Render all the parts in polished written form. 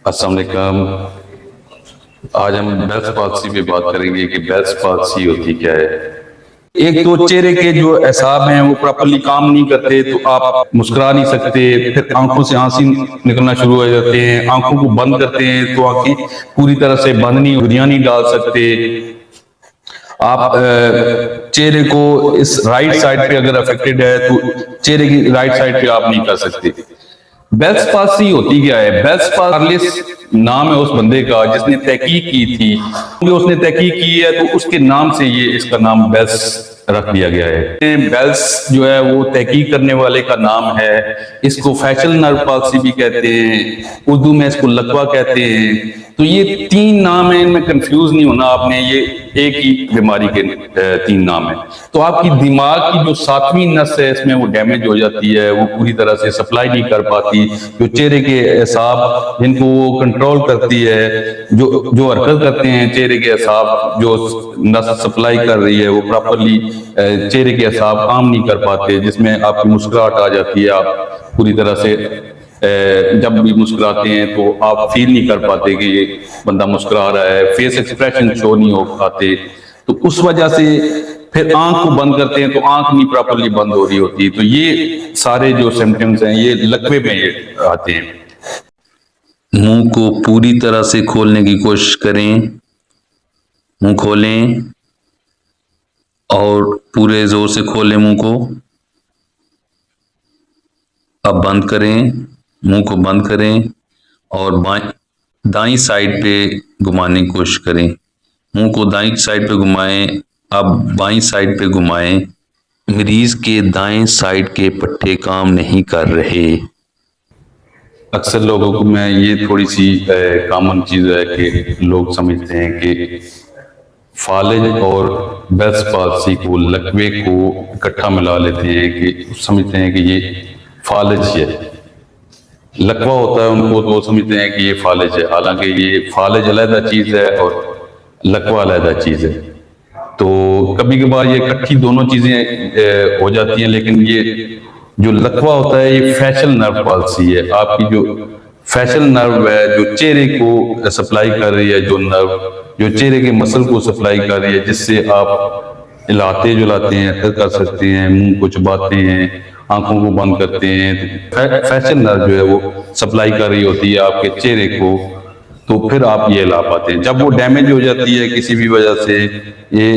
अस्सलाम वालेकुम। आज हम बेल्स पॉल्सी पे बात करेंगे कि बेल्स पॉल्सी होती क्या है। एक तो चेहरे के जो एसाब हैं वो प्रॉपरली काम नहीं करते, तो आप मुस्कुरा नहीं सकते। फिर आंखों से आंसू निकलना शुरू हो जाते हैं। आंखों को बंद करते हैं तो आंखें पूरी तरह से बंद नहीं, गुरियां नहीं डाल सकते। आप चेहरे को इस राइट साइड पे अगर अफेक्टेड है तो चेहरे की राइट साइड पे आप नहीं कर सकते। बेल्स पाल्सी होती क्या है? बेल्स पार्लिस नाम है उस बंदे का जिसने तहकीक की थी। जो उसने तहकीक की है तो उसके नाम से ये इसका नाम बेल्स रख दिया गया है। बेल्स जो है वो तहकीक करने वाले का नाम है। इसको फैशल नर्व पाल्सी भी कहते हैं, उर्दू में इसको लकवा कहते हैं। तो ये तीन नाम है, इनमें कंफ्यूज नहीं होना आपने। ये एक ही बीमारी के तीन नाम है। तो आपकी दिमाग की जो सातवीं नस है इसमें वो डैमेज हो जाती है, वो पूरी तरह से सप्लाई नहीं कर पाती। जो चेहरे के एसाब जिनको वो कंट्रोल करती है, जो जो हरकत करते हैं चेहरे के एसाब, जो नस सप्लाई कर रही है वो प्रॉपरली चेहरे के एसाब काम नहीं कर पाते, जिसमें आपकी मुस्कुराहट आ जाती है। आप पूरी तरह से जब भी मुस्कुराते हैं तो आप फील नहीं कर पाते कि ये बंदा मुस्कुरा रहा है। फेस एक्सप्रेशन शो नहीं हो पाते। तो उस वजह से फिर आंख को बंद करते हैं तो आंख नहीं प्रॉपरली बंद हो रही होती। तो ये सारे जो सिम्टम्स हैं ये लकवे में ये आते हैं। मुंह को पूरी तरह से खोलने की कोशिश करें। मुंह खोलें और पूरे जोर से खोलें मुंह को। अब बंद करें, मुंह को बंद करें और दाईं साइड पे घुमाने की कोशिश करें। मुंह को दाईं साइड पे घुमाएं। अब बाईं साइड पे घुमाएं। मरीज के दाएं साइड के पट्टे काम नहीं कर रहे। अक्सर लोगों को मैं ये थोड़ी सी कॉमन चीज़ है कि लोग समझते हैं कि फालिज और बेल्स पाल्सी को, लकवे को इकट्ठा मिला लेते हैं कि समझते हैं कि ये फालिज है। लकवा होता है उनको तो वो समझते हैं कि ये फालिज है, हालांकि ये फालिज अलहदा चीज़ है और लकवा अलहदा चीज़ है। तो कभी कभार ये इकट्ठी दोनों चीज़ें हो जाती हैं, लेकिन ये जो लकवा होता है ये फैशल नर्व पाल्सी है। आपकी जो फैशल नर्व है जो चेहरे को सप्लाई कर रही है, जो नर्व जो चेहरे के मसल को सप्लाई कर रही है, जिससे आप हिलाते जुलाते हैं, हरकत कर सकते हैं, मुंह को चबाते हैं, आंखों को बंद करते हैं। तो फैशल नर्व जो है वो सप्लाई कर रही होती है आपके चेहरे को, तो फिर आप ये ला पाते हैं। जब वो डैमेज हो जाती है किसी भी वजह से, ये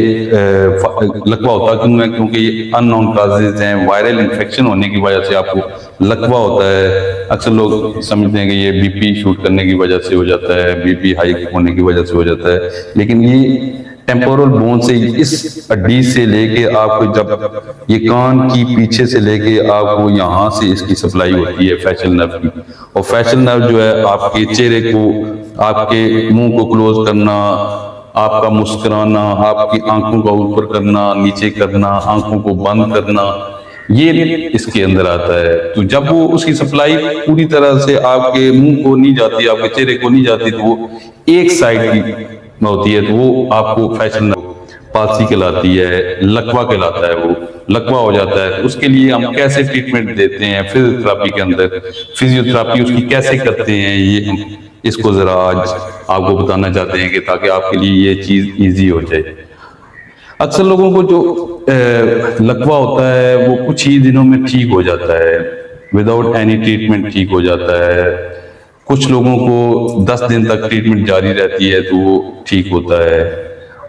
लकवा होता क्यों है? क्योंकि ये अननोन काजेज हैं। वायरल इन्फेक्शन होने की वजह से आपको लकवा होता है। अक्सर लोग समझते हैं कि ये बीपी शूट करने की वजह से हो जाता है, बीपी हाई होने की वजह से हो जाता है, लेकिन ये टेम्पोरल बोन से, इस हड्डी से लेके आपको, जब ये कान की पीछे से लेके आपको यहाँ से इसकी सप्लाई होती है फैशल नर्व की। और फैशल नर्व जो है आपके चेहरे को, आपके मुंह को क्लोज करना, आपका मुस्कुराना, आपकी आंखों का ऊपर करना, नीचे करना, आंखों को बंद करना, ये इसके अंदर आता है। तो जब वो उसकी सप्लाई पूरी तरह से आपके मुंह को नहीं जाती, आपके चेहरे को नहीं जाती, तो वो एक साइड की होती है, तो वो आपको फैशल पाल्सी कहलाती है, लकवा कहलाता है। वो लकवा हो जाता है। उसके लिए हम कैसे ट्रीटमेंट देते हैं फिजियोथेरेपी के अंदर, फिजियोथेरेपी उसकी कैसे करते हैं, ये हम इसको जरा आज आपको बताना चाहते हैं कि ताकि आपके लिए ये चीज इजी हो जाए। अक्सर लोगों को जो लकवा होता है वो कुछ ही दिनों में ठीक हो जाता है, विदाउट एनी ट्रीटमेंट ठीक हो जाता है। कुछ लोगों को 10 दिन तक ट्रीटमेंट जारी रहती है तो वो ठीक होता है,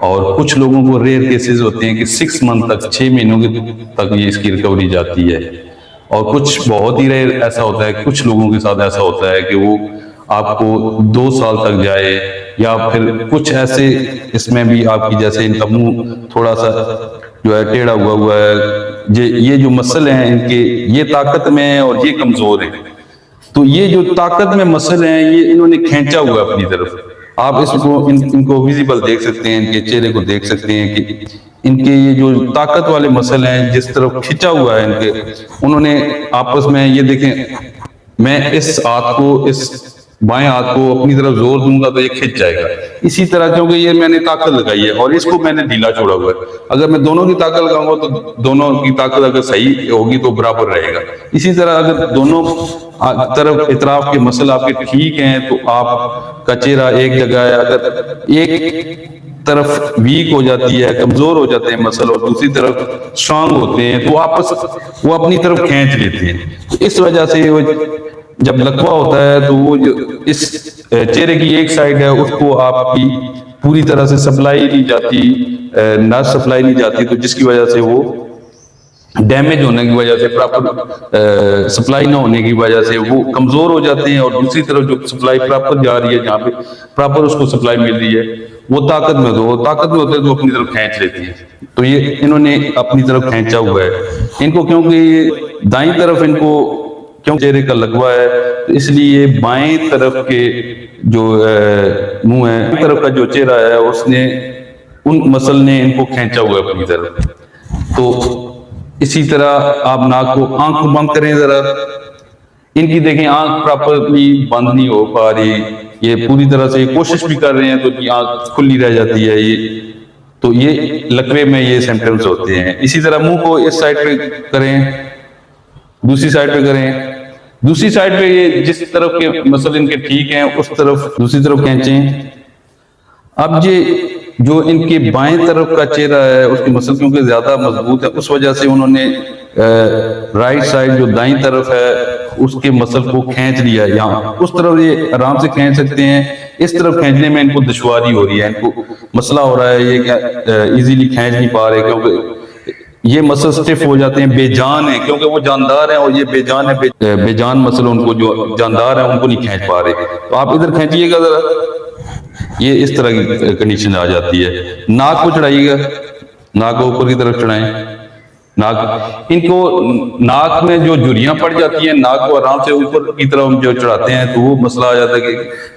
और कुछ लोगों को रेयर केसेस होते हैं कि 6 मंथ तक, 6 महीनों तक ये इसकी रिकवरी जाती है। और कुछ बहुत ही रेयर ऐसा होता है, कुछ लोगों के साथ ऐसा होता है कि वो आपको 2 साल तक जाए, या फिर कुछ ऐसे इसमें भी आपकी, जैसे इनका मुंह थोड़ा सा जो है टेढ़ा हुआ है, ये जो मसल हैं इनके, ये ताकत में है और ये कमजोर है। तो ये जो ताकत में मसल हैं ये इन्होंने खींचा हुआ है अपनी तरफ। आप इसको इनको विजिबल देख सकते हैं, इनके चेहरे को देख सकते हैं कि इनके ये जो ताकत वाले मसल हैं जिस तरफ खिंचा हुआ है इनके, उन्होंने आपस में, ये देखें, मैं इस हाथ को, इस बाएं हाथ को अपनी तरफ जोर दूंगा तो ये खिंच जाएगा। इसी तरह क्योंकि ये मैंने ताकत लगाई है और इसको मैंने ढीला छोड़ा हुआ है, अगर मैं दोनों की ताकत लगाऊंगा तो दोनों की ताकत अगर सही होगी तो बराबर रहेगा। इसी तरह अगर दोनों तरफ इतराफ के मसल आपके ठीक हैं तो आपका चेहरा एक जगह है, अगर एक तरफ वीक हो जाती है, कमजोर हो जाते हैं मसल और दूसरी तरफ स्ट्रांग होते हैं तो वो अपनी तरफ खींच लेते हैं। तो इस वजह से वो जब लकवा होता है तो वो जो इस चेहरे की एक साइड है उसको आपकी पूरी तरह से सप्लाई नहीं जाती, नस सप्लाई नहीं जाती, तो जिसकी वजह से वो डैमेज होने की वजह से, प्रॉपर सप्लाई ना होने की वजह से वो कमजोर हो जाते हैं, और दूसरी तरफ जो सप्लाई प्रॉपर जा रही है, जहाँ पे प्रॉपर उसको सप्लाई मिल रही है, वो ताकत में होते हैं तो अपनी तरफ खींच लेती है। तो ये इन्होंने अपनी तरफ खींचा हुआ है इनको, क्योंकि दाईं तरफ इनको क्यों चेहरे का लगवा है, तो इसलिए बाएं तरफ के जो मुंह है, तरफ का जो चेहरा है उसने उन मसल ने इनको खींचा हुआ है अपनी तरफ। तो इसी तरह आप नाक को, आंख को बंद करें जरा, इनकी देखें आंख प्रॉपरली बंद नहीं हो पा रही, ये पूरी तरह से कोशिश भी कर रहे हैं तो आंख खुली रह जाती है ये, तो ये लकवे में ये सिम्टम्स होते हैं। इसी तरह मुंह को इस साइड पे करें, दूसरी साइड पे करें, दूसरी साइड पे ये जिस तरफ के मसल इनके ठीक हैं उस तरफ दूसरी तरफ खींचें। अब ये जो इनके बाएं तरफ का चेहरा है उसकी मसल क्योंकि ज्यादा मजबूत है, उस वजह से उन्होंने राइट साइड जो दाईं तरफ है उसके मसल को खींच लिया है। यहाँ उस तरफ ये आराम से खींच सकते हैं, इस तरफ खींचने में इनको दुश्वारी हो रही है, इनको मसला हो रहा है, ये इजीली खींच नहीं पा रहे क्योंकि ये मसल स्टिफ हो जाते हैं, बेजान है, क्योंकि वो जानदार है और ये बेजान है, बेजान मसल उनको जो जानदार है उनको नहीं खींच पा रहे। तो आप इधर खींचिएगा जरा, ये इस तरह की कंडीशन आ जाती है। नाक को चढ़ाइएगा, नाक को ऊपर की तरफ चढ़ाएं, नाक, इनको नाक में जो झुर्रियां पड़ जाती हैं, नाक को आराम से ऊपर की तरफ जो चढ़ाते हैं तो वो मसला आ जाता है कि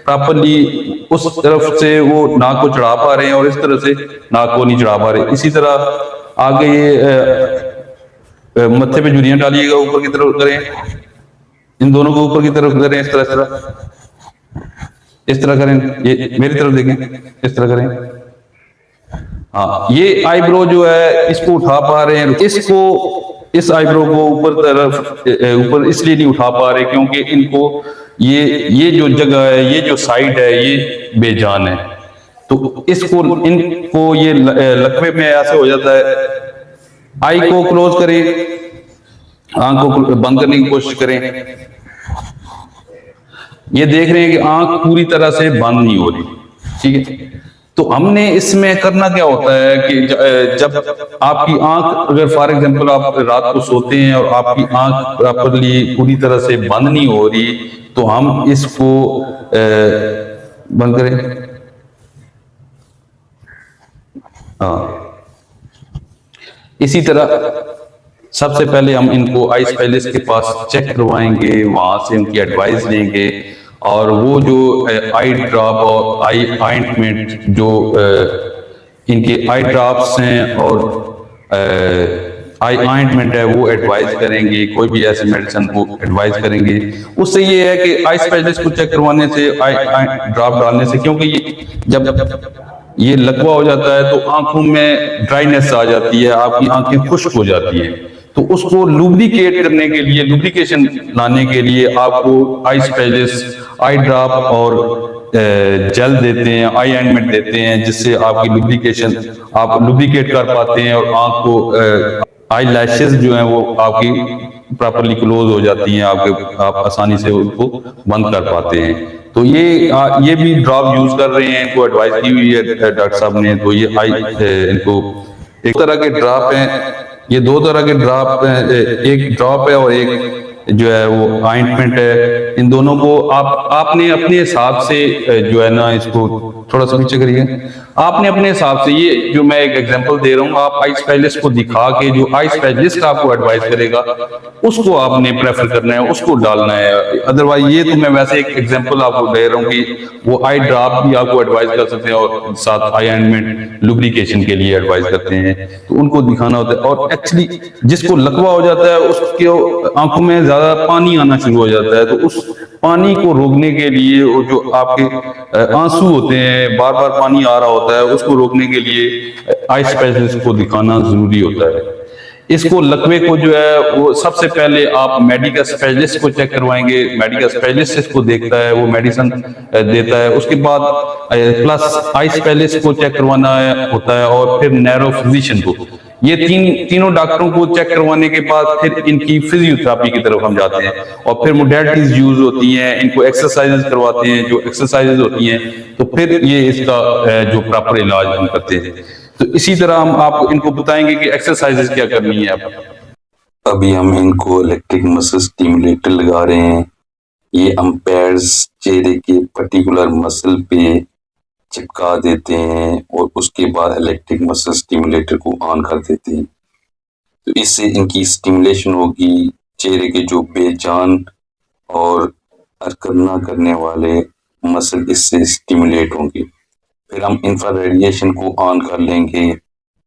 प्रॉपरली उस तरफ से वो नाक को चढ़ा पा रहे हैं और इस तरफ से नाक को नहीं चढ़ा पा रहे। इसी तरह आगे ये मत्थे पे झुर्रियां डालिएगा, ऊपर की तरफ करें, इन दोनों को ऊपर की तरफ करें, इस तरह करें, ये मेरी तरफ देखें, इस तरह करें। हाँ, ये आईब्रो जो है इसको उठा पा रहे हैं, इसको, इस आईब्रो को ऊपर इसलिए नहीं उठा पा रहे क्योंकि इनको ये जो जगह है, ये जो साइड है, ये बेजान है, तो इसको इनको ये लकवे में ऐसे हो जाता है। आई को क्लोज करें, आंख को बंद करने की कोशिश करें। ये देख रहे हैं कि आंख पूरी तरह से बंद नहीं हो रही, ठीक है। तो हमने इसमें करना क्या होता है कि जब आपकी आंख, अगर फॉर एग्जांपल आप रात को सोते हैं और आपकी आंख प्रॉपरली पूरी तरह से बंद नहीं हो रही, तो हम इसको बंद करें। हाँ, इसी तरह सबसे पहले हम इनको आई स्पेशलिस्ट के पास चेक करवाएंगे, वहां से उनकी एडवाइस लेंगे, और वो जो आई ड्रॉप और आई ऑइंटमेंट जो इनके आई ड्रॉप्स हैं और आई ऑइंटमेंट है वो एडवाइस करेंगे, कोई भी ऐसी मेडिसिन को एडवाइस करेंगे। उससे ये है कि आई स्पेशलिस्ट को चेक करवाने से, आई ड्रॉप डालने से, क्योंकि ये जब ये लकवा हो जाता है तो आंखों में ड्राइनेस आ जाती है, आपकी आंखें खुश्क हो जाती हैं, तो उसको लुब्रिकेट करने के लिए, लुब्रिकेशन लाने के लिए आपको आई स्पेशलिस्ट आई ड्रॉप और जेल देते हैं, आई ऑइंटमेंट देते हैं, जिससे आपकी लुब्रिकेशन, आप लुब्रिकेट कर पाते हैं और आंख को, आई लैशेस जो हैं वो आपकी प्रॉपरली क्लोज हो जाती हैं, आप आसानी से उनको बंद कर पाते हैं। तो ये भी ड्रॉप यूज कर रहे हैं, इनको एडवाइस की हुई है डॉक्टर साहब ने। तो ये इनको एक तरह के ड्रॉप हैं, ये दो तरह के ड्रॉप हैं, एक ड्रॉप है और एक जो है वो ऑइंटमेंट है। इन दोनों को आपने अपने हिसाब से जो है ना, इसको थोड़ा सा पीछे करिए, आपने अपने हिसाब से, ये जो मैं एक एग्जांपल दे रहा हूँ, आप आई स्पेशलिस्ट को दिखा के, जो आई स्पेशलिस्ट आपको एडवाइस करेगा उसको आपने प्रेफर करना है, उसको डालना है। अदरवाइज ये तो मैं वैसे एक एग्जांपल आपको दे रहा हूँ कि वो आई ड्रॉप भी आपको एडवाइस कर सकते हैं और साथ आई ऑइंटमेंट लुब्रिकेशन के लिए एडवाइस करते हैं, तो उनको दिखाना होता है। और एक्चुअली जिसको लकवा हो जाता है उसके आंखों में ज्यादा पानी आना शुरू हो जाता है, तो उस पानी को रोकने के लिए, वो जो आपके आंसू होते हैं, बार बार पानी आ रहा होता है, उसको रोकने के लिए आई स्पेशलिस्ट को दिखाना जरूरी होता है। इसको लकवे को जो है वो सबसे पहले आप मेडिकल स्पेशलिस्ट को चेक करवाएंगे। मेडिकल स्पेशलिस्ट इसको देखता है, वो मेडिसिन देता है। उसके बाद प्लस आई स्पेशलिस्ट को चेक करवाना होता है, और फिर नैरो फिजिशियन को। ये तीनों डॉक्टरों को चेक करवाने के बाद फिर इनकी फिजियोथेरेपी की तरफ हम जाते हैं, और फिर मोडेलिटीज यूज होती हैं, इनको एक्सरसाइजेज करवाते हैं। जो एक्सरसाइजेज होती हैं तो फिर ये इसका जो प्रॉपर इलाज हम करते हैं। तो इसी तरह हम आपको इनको बताएंगे कि एक्सरसाइजेज क्या करनी है आप। अभी हम इनको इलेक्ट्रिक मसल स्टिमुलेटर लगा रहे हैं। ये अम्पायर्स चेहरे के पर्टिकुलर मसल पे चिपका देते हैं और उसके बाद इलेक्ट्रिक मसल स्टिमुलेटर को ऑन कर देते हैं। तो इससे इनकी स्टिमुलेशन होगी, चेहरे के जो बेजान और हरकत ना करने वाले मसल इससे स्टिमुलेट होंगे। फिर हम इंफ्रारेडिएशन को ऑन कर लेंगे।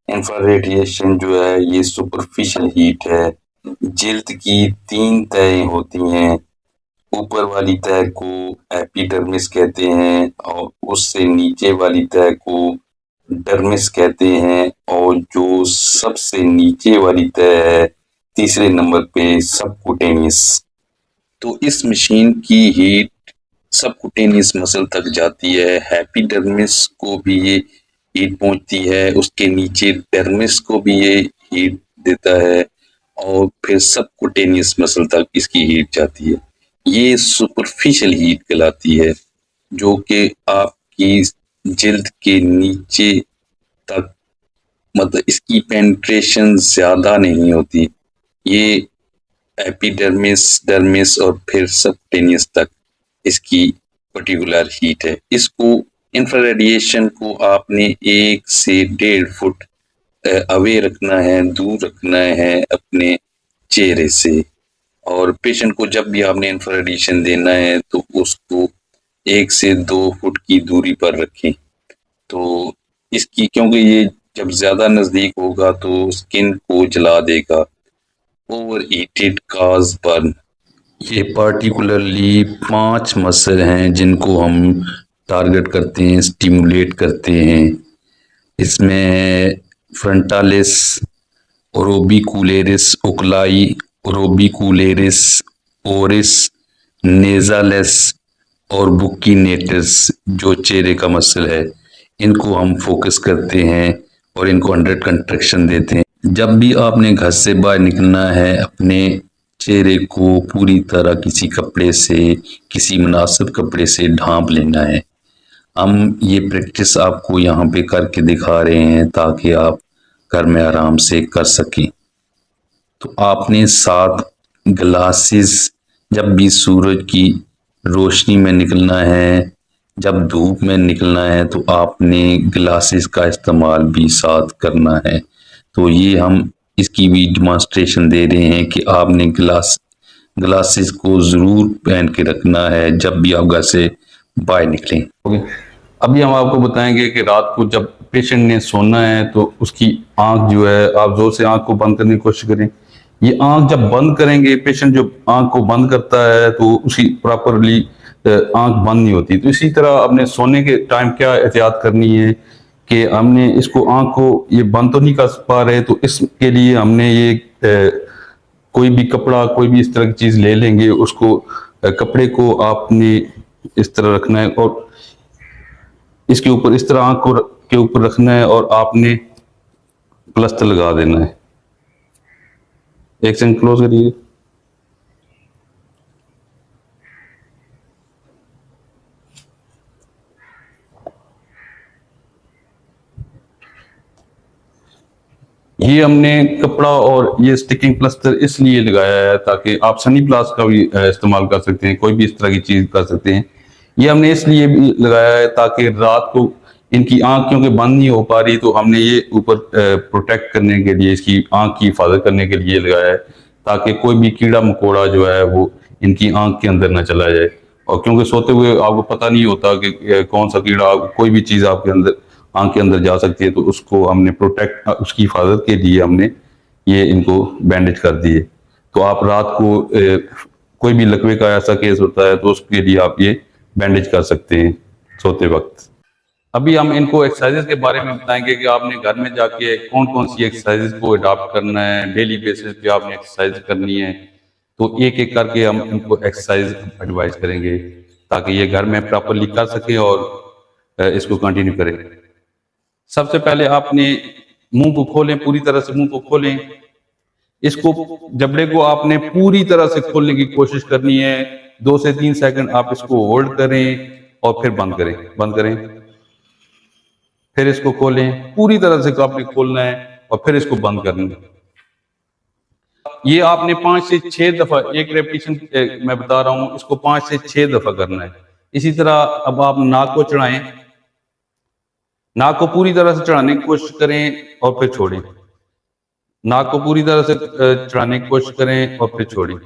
इंफ्रारेडिएशन जो है ये सुपरफिशियल हीट है। जिल्द की 3 तह होती हैं। ऊपर वाली तह को एपिडर्मिस कहते हैं, और उससे नीचे वाली तह को डर्मिस कहते हैं, और जो सबसे नीचे वाली तह है तीसरे नंबर पे सबकुटेनियस। तो इस मशीन की हीट सबकुटेनियस मसल तक जाती है। एपिडर्मिस को भी ये हीट पहुंचती है, उसके नीचे डर्मिस को भी ये हीट देता है, और फिर सबकुटेनियस मसल तक इसकी हीट जाती है। ये सुपरफिशियल हीट कहलाती है, जो कि आपकी जिल्द के नीचे तक, मतलब इसकी पेनिट्रेशन ज्यादा नहीं होती। ये एपिडर्मिस, डर्मिस और फिर सबकुटेनियस तक इसकी पर्टिकुलर हीट है। इसको इंफ्रारेडिएशन को आपने 1 से 1.5 फुट अवे रखना है, दूर रखना है अपने चेहरे से। और पेशेंट को जब भी आपने इंफ्रारेडिएशन देना है तो उसको 1 से 2 फुट की दूरी पर रखें। तो इसकी, क्योंकि ये जब ज्यादा नजदीक होगा तो स्किन को जला देगा। ओवर हीटेड काज बर्न। ये पार्टिकुलरली 5 मसल हैं जिनको हम टारगेट करते हैं, स्टिमुलेट करते हैं। इसमें फ्रंटालिस, ओरोबिकुलेरिस ओकुलाई, ओरोबिकुलेरिस ओरिस, नेजालेस और बुक्कीनेटस, जो चेहरे का मसल है, इनको हम फोकस करते हैं और इनको अंडर कंट्रैक्शन देते हैं। जब भी आपने घर से बाहर निकलना है, अपने चेहरे को पूरी तरह किसी कपड़े से, किसी मुनासिब कपड़े से ढांप लेना है। हम ये प्रैक्टिस आपको यहाँ पे करके दिखा रहे हैं ताकि आप घर में आराम से कर सकें। तो आपने 7 ग्लासेस, जब भी सूरज की रोशनी में निकलना है, जब धूप में निकलना है, तो आपने ग्लासेस का इस्तेमाल भी साथ करना है। तो ये हम इसकी भी डिमॉन्स्ट्रेशन दे रहे हैं कि आपने ग्लासेस को ज़रूर पहन के रखना है जब भी आप घर से बाहर निकलें। ओके, अभी हम आपको बताएंगे कि रात को जब पेशेंट ने सोना है तो उसकी आंख जो है, आप जोर से आंख को बंद करने की कोशिश करें। ये आंख जब बंद करेंगे, पेशेंट जो आंख को बंद करता है तो उसकी प्रॉपरली आंख बंद नहीं होती। तो इसी तरह अपने सोने के टाइम क्या एहतियात करनी है कि हमने इसको, आंख को ये बंद तो नहीं कर पा रहे, तो इसके लिए हमने ये कोई भी कपड़ा, कोई भी इस तरह की चीज ले लेंगे, उसको कपड़े को आपने इस तरह रखना है और इसके ऊपर इस तरह आंख को के ऊपर रखना है और आपने प्लास्टर लगा देना है। एक सेकंड क्लोज करिए। ये हमने कपड़ा और ये स्टिकिंग प्लास्टर इसलिए लगाया है ताकि आप सनी प्लास का भी इस्तेमाल कर सकते हैं, कोई भी इस तरह की चीज कर सकते हैं। ये हमने इसलिए भी लगाया है ताकि रात को इनकी आंख क्योंकि बंद नहीं हो पा रही, तो हमने ये ऊपर प्रोटेक्ट करने के लिए, इसकी आंख की हिफाजत करने के लिए लगाया है, ताकि कोई भी कीड़ा मकोड़ा जो है वो इनकी आंख के अंदर ना चला जाए। और क्योंकि सोते हुए आपको पता नहीं होता कि कौन सा कीड़ा, कोई भी चीज आपके अंदर, आंख के अंदर जा सकती है, तो उसको हमने प्रोटेक्ट, उसकी हिफाजत के लिए हमने ये इनको बैंडेज कर दिए। तो आप रात को कोई भी लकवे का ऐसा केस होता है तो उसके लिए आप ये बैंडेज कर सकते हैं सोते वक्त। अभी हम इनको एक्सरसाइजेज के बारे में बताएंगे कि आपने घर में जाके कौन कौन सी एक्सरसाइजेज को अडॉप्ट करना है, डेली बेसिस पे आपने एक्सरसाइज करनी है। तो एक एक करके हम इनको एक्सरसाइज एडवाइस करेंगे ताकि ये घर में प्रॉपरली कर सकें और इसको कंटिन्यू करें। सबसे पहले आपने मुंह को खोलें, पूरी तरह से मुंह को खोलें। इसको जबड़े को आपने पूरी तरह से खोलने की कोशिश करनी है। 2 से 3 सेकंड आप इसको होल्ड करें और फिर बंद करें, बंद करें, फिर इसको खोलें, पूरी तरह से आपने खोलना है और फिर इसको बंद करना है। ये आपने 5 से 6 दफा, एक रेपिटेशन मैं बता रहा हूं, इसको 5 से 6 दफा करना है। इसी तरह अब आप नाक को चढ़ाएं, नाक को पूरी तरह से चढ़ाने की कोशिश करें और फिर छोड़ें। नाक को पूरी तरह से चढ़ाने की कोशिश करें और फिर छोड़ें।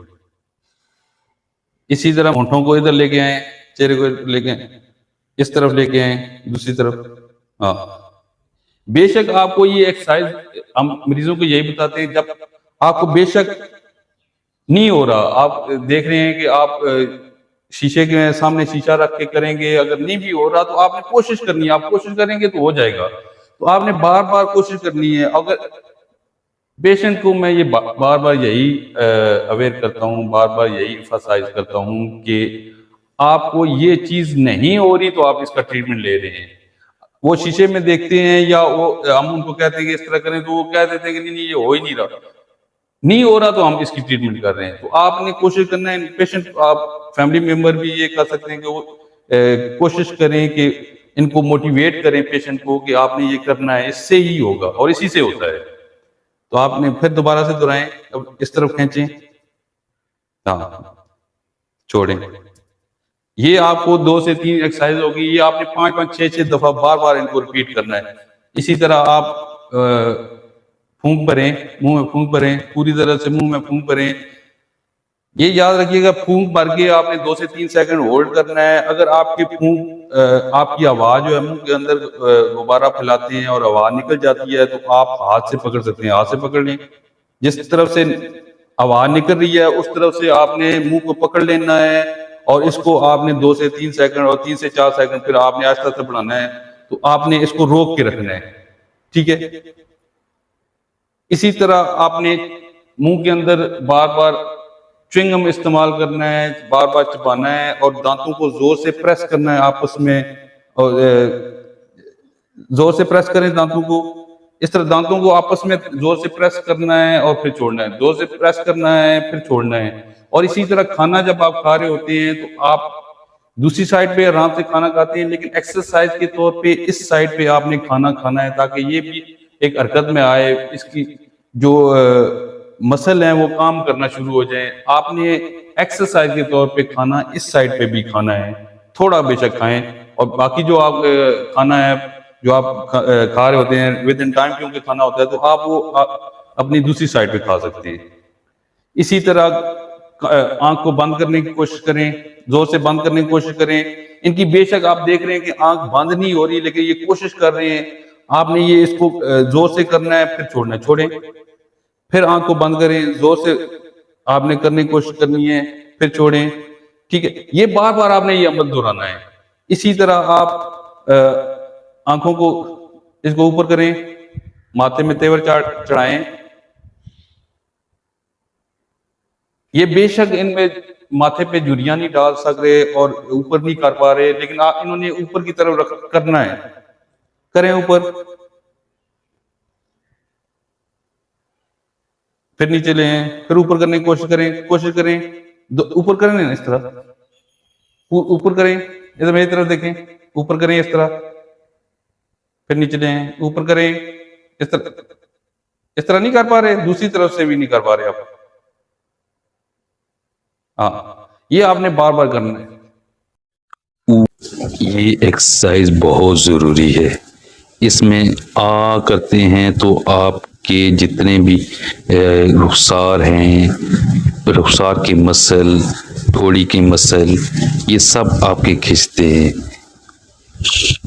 इसी तरह होंठों को इधर लेके आए, चेहरे को लेके आए, इस तरफ लेके आए, दूसरी तरफ। हाँ, बेशक आपको ये एक्सरसाइज हम मरीजों को यही बताते हैं, जब आपको बेशक नहीं हो रहा, आप देख रहे हैं कि आप शीशे के सामने शीशा रख के करेंगे, अगर नहीं भी हो रहा तो आपने कोशिश करनी है, आप कोशिश करेंगे तो हो जाएगा। तो आपने बार बार कोशिश करनी है। अगर पेशेंट को मैं ये बार बार यही अवेयर करता हूँ, बार बार यही एम्फसाइज करता हूँ कि आपको ये चीज नहीं हो रही तो आप इसका ट्रीटमेंट ले रहे हैं। वो शीशे में देखते हैं या वो हम उनको कहते हैं कि इस तरह करें तो वो कह देते हैं कि नहीं ये हो ही नहीं रहा, नहीं हो रहा तो हम इसकी ट्रीटमेंट कर रहे हैं। तो आपने कोशिश करना है। पेशेंट, आप फैमिली मेंबर भी ये कर सकते हैं कि वो कोशिश करें कि इनको मोटिवेट करें पेशेंट को कि आपने ये करना है, इससे ही होगा और इसी से होता है। तो आपने फिर दोबारा से दोहराएं, अब इस तरफ खींचें, हाँ, छोड़ें। ये आपको 2 से 3 एक्सरसाइज होगी। ये आपने 5-5, 6-6 दफा बार बार इनको रिपीट करना है। इसी तरह आप फूंक भरें, मुंह में फूंक भरें, पूरी तरह से मुंह में फूंक भरें। ये याद रखिएगा, फूंक भर के आपने 2 से 3 सेकंड होल्ड करना है। अगर आपकी फूंक आपकी आवाज जो है मुंह के अंदर गुब्बारा फैलाते हैं और आवाज निकल जाती है, तो आप हाथ से पकड़ सकते हैं, हाथ से पकड़ लें। जिस तरफ से आवाज निकल रही है उस तरफ से आपने मुंह को पकड़ लेना है और इसको आपने 2 से 3 सेकंड और 3 से 4 सेकंड फिर आपने आहिस्ता से बढ़ाना है। तो आपने इसको रोक के रखना है, ठीक है। इसी तरह आपने मुंह के अंदर बार बार च्युइंगम इस्तेमाल करना है, बार बार चबाना है और दांतों को जोर से प्रेस करना है आपस में, और जोर से प्रेस करें दांतों को। इस तरह दांतों को आपस में जोर से प्रेस करना है और फिर छोड़ना है, जोर से प्रेस करना है फिर छोड़ना है। और इसी तरह खाना जब आप खा रहे होते हैं तो आप दूसरी साइड पे आराम से खाना खाते हैं, लेकिन एक्सरसाइज के तौर पे इस साइड पे आपने खाना खाना है ताकि ये भी एक हरकत में आए, इसकी जो मसल है वो काम करना शुरू हो जाए। आपने एक्सरसाइज के तौर पे खाना इस साइड पे भी खाना है, थोड़ा बेशक खाएं, और बाकी जो आप खाना है जो आप खा रहे होते हैं विद इन टाइम क्योंकि खाना होता है, तो आप वो अपनी दूसरी साइड पे खा सकते हैं। इसी तरह आंख को बंद करने की कोशिश करें, जोर से बंद करने की कोशिश करें। इनकी बेशक आप देख रहे हैं कि आंख बंद नहीं हो रही, लेकिन ये कोशिश कर रहे हैं। आपने ये इसको जोर से करना है फिर छोड़ना है, छोड़ें, फिर आंख को बंद करें, जोर से आपने करने की कोशिश करनी है, फिर छोड़ें, ठीक है। ये बार बार आपने ये अमल दोहराना है। इसी तरह आप आंखों को इसको ऊपर करें, माथे में तेवर चढ़ाएं। ये बेशक इनमें माथे पे झुर्रियां नहीं डाल सक रहे और ऊपर नहीं कर पा रहे, लेकिन आप इन्होंने ऊपर की तरफ करना है, करें ऊपर, फिर नीचे ले आए, फिर ऊपर करने की कोशिश करें, ऊपर करें ना, इस तरह ऊपर करें, इधर मेरी तरफ देखें, ऊपर करें इस तरह, फिर नीचे ले आए, ऊपर करें इस तरह नहीं कर पा रहे, दूसरी तरफ से भी नहीं कर पा रहे आप। हाँ, ये आपने बार बार करना है। ये एक्सरसाइज बहुत ज़रूरी है। इसमें करते हैं तो आपके जितने भी रुखसार हैं, रुखसार की मसल, ठोड़ी की मसल, ये सब आपके खिंचते हैं।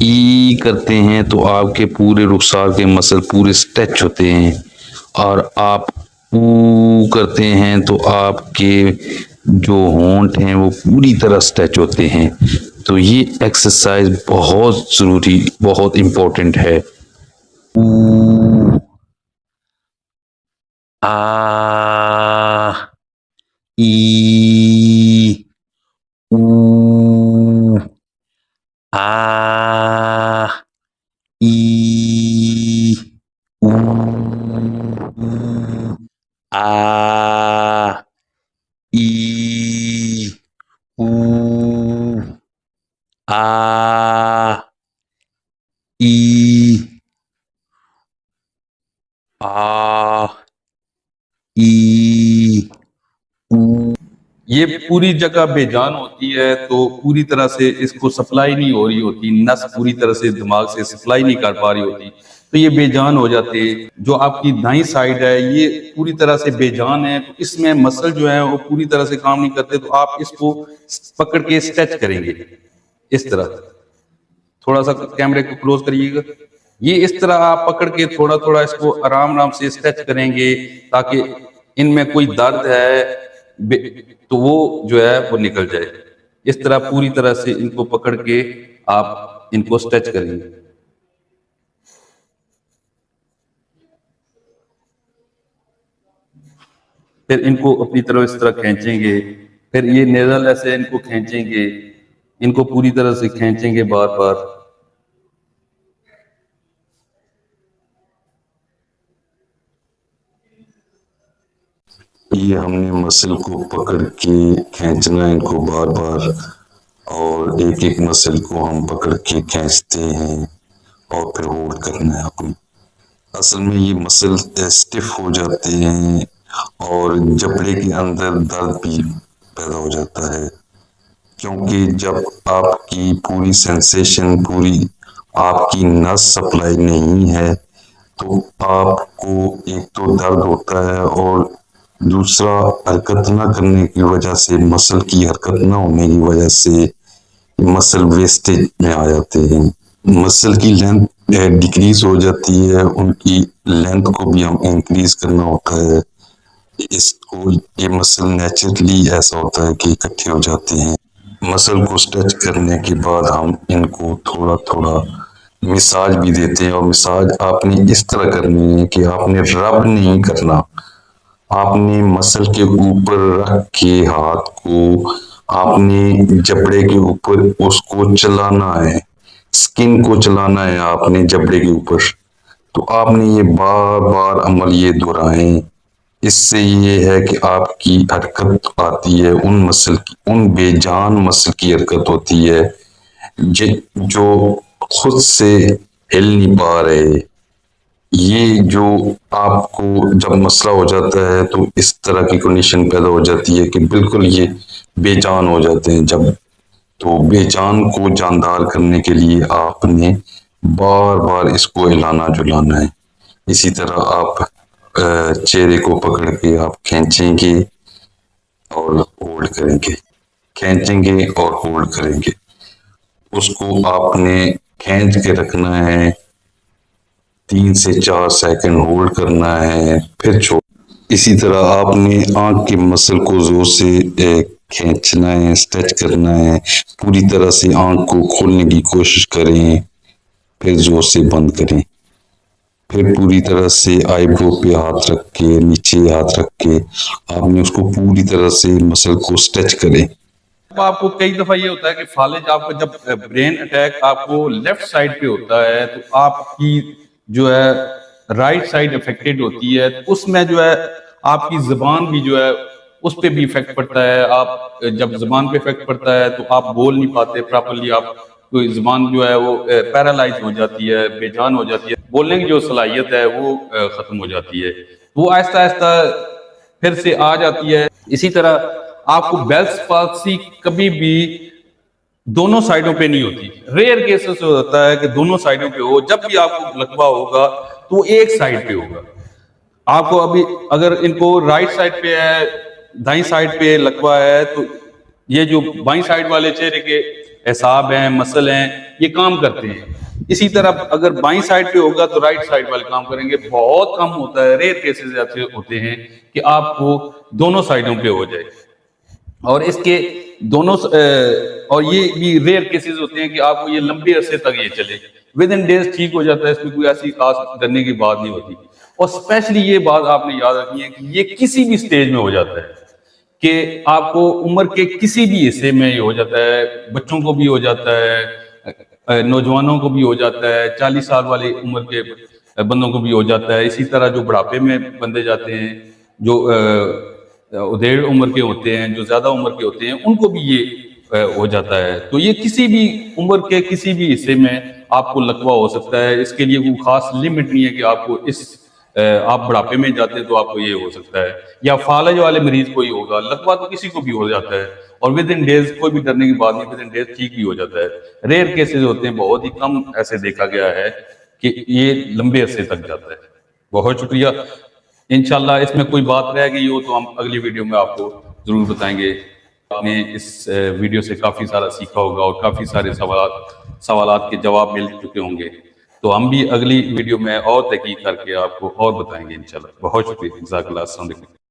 ई करते हैं तो आपके पूरे रुखसार के मसल पूरे स्ट्रेच होते हैं, और आप ऊ करते हैं तो आपके जो होंठ हैं वो पूरी तरह स्ट्रेच होते हैं। तो ये एक्सरसाइज बहुत जरूरी, बहुत इंपॉर्टेंट है। ऊ, आ, ई, ऊ, आ, ई, ऊ, आ, ई, ऊ, आ, ई, आ, ई, ऊ। ये पूरी जगह बेजान होती है, तो पूरी तरह से इसको सप्लाई नहीं हो रही होती, नस पूरी तरह से दिमाग से सप्लाई नहीं कर पा रही होती, तो ये बेजान हो जाते हैं। जो आपकी दाईं साइड है ये पूरी तरह से बेजान है, तो इसमें मसल जो है वो पूरी तरह से काम नहीं करते, तो आप इसको पकड़ के स्ट्रेच करेंगे इस तरह। थोड़ा सा कैमरे को क्लोज करिएगा। ये इस तरह आप पकड़ के थोड़ा थोड़ा इसको आराम आराम से स्ट्रेच करेंगे, ताकि इनमें कोई दर्द है तो वो जो है वो निकल जाए। इस तरह पूरी तरह से इनको पकड़ के आप इनको स्ट्रेच करेंगे। फिर इनको अपनी तरफ इस तरह खींचेंगे, फिर ये नेजल ऐसे इनको खींचेंगे, इनको पूरी तरह से खींचेंगे बार बार। ये हमने मसल को पकड़ के खींचना है इनको बार बार, और एक एक मसल को हम पकड़ के खींचते हैं और फिर होल्ड करना है अपनी। असल में ये मसल स्टिफ हो जाते हैं और जबड़े के अंदर दर्द भी पैदा हो जाता है, क्योंकि जब आपकी पूरी सेंसेशन, पूरी आपकी नस सप्लाई नहीं है, तो आपको एक तो दर्द होता है, और दूसरा हरकत ना करने की वजह से, मसल की हरकत ना होने की वजह से मसल वेस्टेज में आ जाते हैं। मसल की लेंथ डिक्रीज हो जाती है, उनकी लेंथ को भी हम इंक्रीज करना होता है। इसको ये मसल नेचुरली ऐसा होता है कि इकट्ठे हो जाते हैं। मसल को स्ट्रेच करने के बाद हम इनको थोड़ा थोड़ा मिसाज भी देते हैं, और मिसाज आपने इस तरह करनी है कि आपने रब नहीं करना, आपने मसल के ऊपर रख के हाथ को आपने जबड़े के ऊपर उसको चलाना है, स्किन को चलाना है आपने जबड़े के ऊपर। तो आपने ये बार बार अमल ये दोहराएं। इससे ये है कि आपकी हरकत आती है उन मसल की, उन बेजान मसल की हरकत होती है जो खुद से हिल नहीं पा रहे। ये जो आपको जब मसला हो जाता है तो इस तरह की कंडीशन पैदा हो जाती है कि बिल्कुल ये बेजान हो जाते हैं। जब तो बेजान को जानदार करने के लिए आपने बार बार इसको हिलाना जुलाना है। इसी तरह आप चेहरे को पकड़ के आप खींचेंगे और होल्ड करेंगे, खींचेंगे और होल्ड करेंगे। उसको आपने खींच के रखना है, 3 से 4 सेकंड होल्ड करना है, फिर छोड़। इसी तरह आपने आंख के मसल को जोर से खींचना है, स्ट्रेच करना है, पूरी तरह से आंख को खोलने की कोशिश करें, फिर जोर से बंद करें। फिर पूरी तरह से आईब्रो पे हाथ रख के, नीचे हाथ रख के आपने उसको पूरी तरह से मसल को स्ट्रेच करें। अब आपको कई दफा ये होता है कि फालिज आपको जब ब्रेन अटैक आपको लेफ्ट साइड पे होता है, तो आपकी जो है राइट साइड अफेक्टेड होती है, तो उसमें जो है आपकी जबान भी जो है उस पर भी इफेक्ट पड़ता है। आप जब जबान पे इफेक्ट पड़ता है तो आप बोल नहीं पाते प्रॉपरली, आप कोई जबान जो है वो पैरालाइज हो जाती है, बेजान हो जाती है, बोलने की जो सलाहियत है वो खत्म हो जाती है, वो आहिस्ता आहिस्ता फिर से आ जाती है। इसी तरह आपको बेल्स पाल्सी कभी भी दोनों साइडों पे नहीं होती, रेयर केसेस होता है कि दोनों साइडों पे हो। जब भी आपको लकवा होगा तो एक साइड पे होगा। आपको अभी अगर इनको राइट साइड पे है, दाईं साइड पे लकवा है, तो ये जो बाईं साइड वाले चेहरे के एसाब हैं, मसल हैं, ये काम करते हैं। इसी तरह अगर बाईं साइड पे होगा तो राइट साइड वाले काम करेंगे। बहुत कम होता है, रेयर केसेस ऐसे होते हैं कि आपको दोनों साइडों पे हो जाए। और इसके दोनों और ये भी रेयर केसेस होते हैं कि आपको ये लंबे अरसे तक ये चले, विद इन डेज ठीक हो जाता है, इसमें कोई ऐसी खास डरने की बात नहीं होती। और स्पेशली ये बात आपने याद रखनी है कि ये किसी भी स्टेज में हो जाता है, कि आपको उम्र के किसी भी हिस्से में ये हो जाता है, बच्चों को भी हो जाता है, नौजवानों को भी हो जाता है, 40 साल वाली उम्र के बंदों को भी हो जाता है। इसी तरह जो बुढ़ापे में बंदे जाते हैं, जो उधेड़ उम्र के होते हैं, जो ज्यादा उम्र के होते हैं, उनको भी ये हो जाता है। तो ये किसी भी उम्र के किसी भी हिस्से में आपको लकवा हो सकता है। इसके लिए कोई खास लिमिट नहीं है कि आपको आप बुढ़ापे में जाते हैं तो आपको ये हो सकता है, या फालज वाले मरीज को ही होगा। लकवा तो किसी को भी हो जाता है और विद इन डेज, कोई भी डरने की बात नहीं, विद इन डेज ठीक भी हो जाता है। रेयर केसेस होते हैं, बहुत ही कम ऐसे देखा गया है कि ये लंबे अरसे तक जाता है। बहुत शुक्रिया। इंशाल्लाह इसमें कोई बात रह गई हो तो हम अगली वीडियो में आपको जरूर बताएंगे। आपने इस वीडियो से काफी सारा सीखा होगा और काफी सारे सवालात के जवाब मिल चुके होंगे। तो हम भी अगली वीडियो में और तहकीक करके आपको और बताएंगे इंशाल्लाह। बहुत शुक्रिया। जज़ाकल्लाह। अस्सलाम वालेकुम।